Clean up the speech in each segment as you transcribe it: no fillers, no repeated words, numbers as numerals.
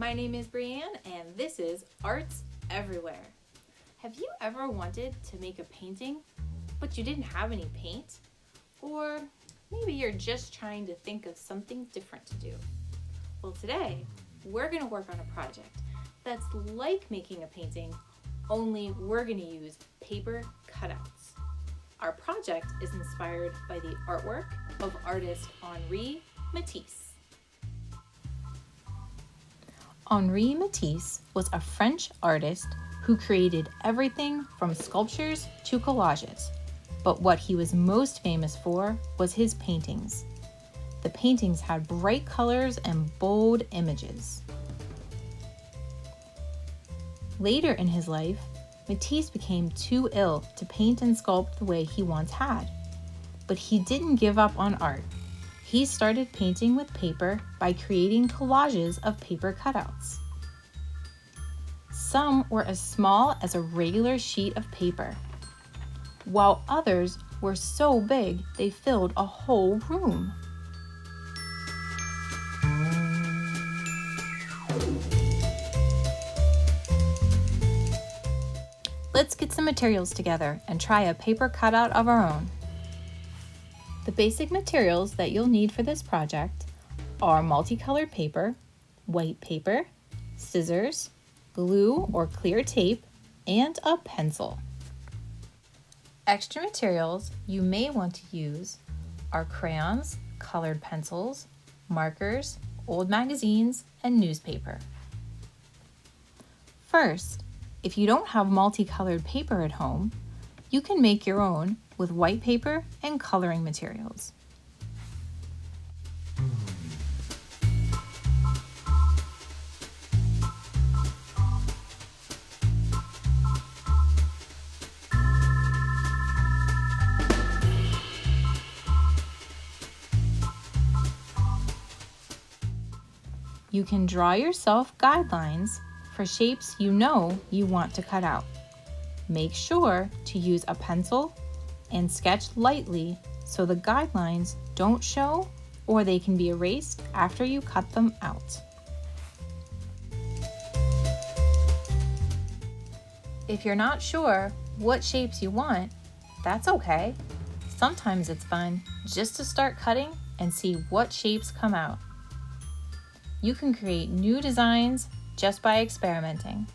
My name is Brianne and this is Arts Everywhere. Have you ever wanted to make a painting, but you didn't have any paint? Or maybe you're just trying to think of something different to do. Well, today we're going to work on a project that's like making a painting, only we're going to use paper cutouts. Our project is inspired by the artwork of artist Henri Matisse. Henri Matisse was a French artist who created everything from sculptures to collages. But what he was most famous for was his paintings. The paintings had bright colors and bold images. Later in his life, Matisse became too ill to paint and sculpt the way he once had. But he didn't give up on art. He started painting with paper by creating collages of paper cutouts. Some were as small as a regular sheet of paper, while others were so big they filled a whole room. Let's get some materials together and try a paper cutout of our own. The basic materials that you'll need for this project are multicolored paper, white paper, scissors, glue or clear tape, and a pencil. Extra materials you may want to use are crayons, colored pencils, markers, old magazines, and newspaper. First, if you don't have multicolored paper at home, you can make your own with white paper and coloring materials. You can draw yourself guidelines for shapes you know you want to cut out. Make sure to use a pencil and sketch lightly so the guidelines don't show or they can be erased after you cut them out. If you're not sure what shapes you want, that's okay. Sometimes it's fun just to start cutting and see what shapes come out. You can create new designs just by experimenting.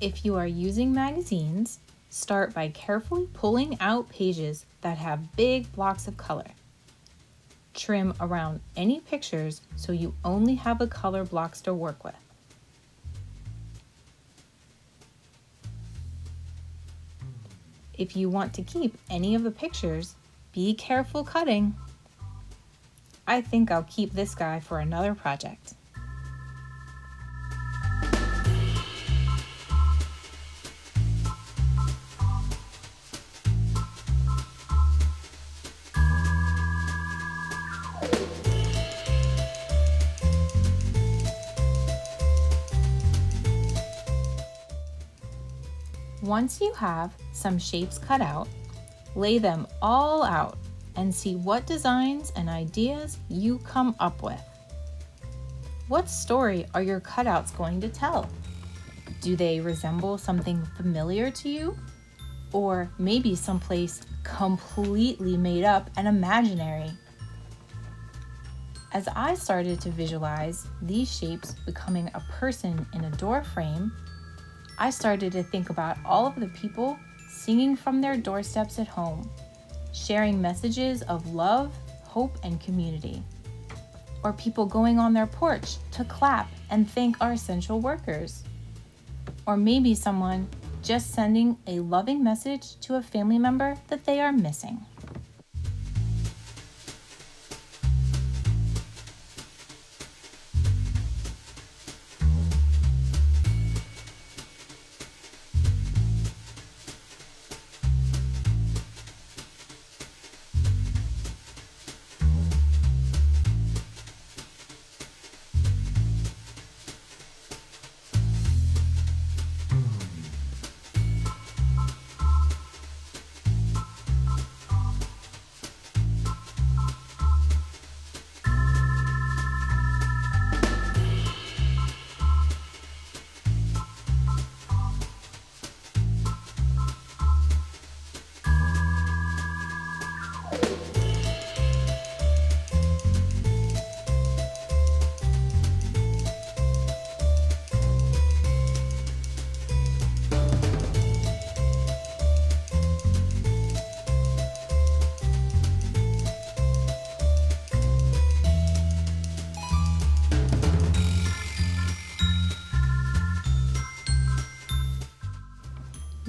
If you are using magazines, start by carefully pulling out pages that have big blocks of color. Trim around any pictures so you only have the color blocks to work with. If you want to keep any of the pictures, be careful cutting. I think I'll keep this guy for another project. Once you have some shapes cut out, lay them all out and see what designs and ideas you come up with. What story are your cutouts going to tell? Do they resemble something familiar to you? Or maybe someplace completely made up and imaginary? As I started to visualize these shapes becoming a person in a door frame, I started to think about all of the people singing from their doorsteps at home, sharing messages of love, hope, and community. Or people going on their porch to clap and thank our essential workers. Or maybe someone just sending a loving message to a family member that they are missing.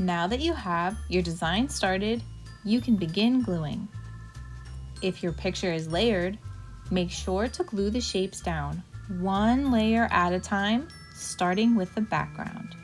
Now that you have your design started, you can begin gluing. If your picture is layered, make sure to glue the shapes down, one layer at a time, starting with the background.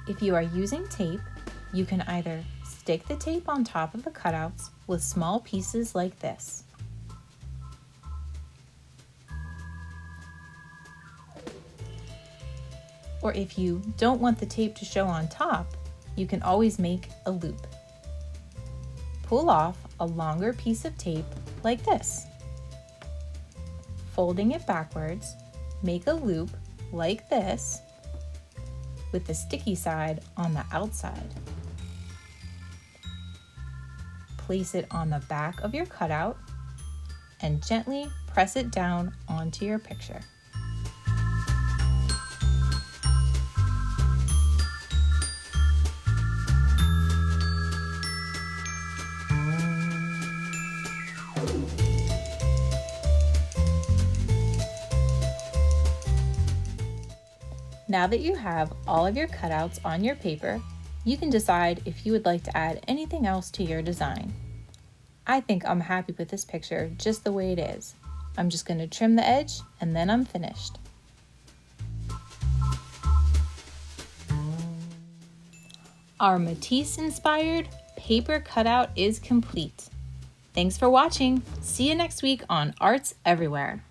If you are using tape, you can either stick the tape on top of the cutouts with small pieces like this. Or if you don't want the tape to show on top, you can always make a loop. Pull off a longer piece of tape like this. Folding it backwards, make a loop like this with the sticky side on the outside. Place it on the back of your cutout and gently press it down onto your picture. Now that you have all of your cutouts on your paper, you can decide if you would like to add anything else to your design. I think I'm happy with this picture just the way it is. I'm just going to trim the edge and then I'm finished. Our Matisse-inspired paper cutout is complete. Thanks for watching. See you next week on Arts Everywhere.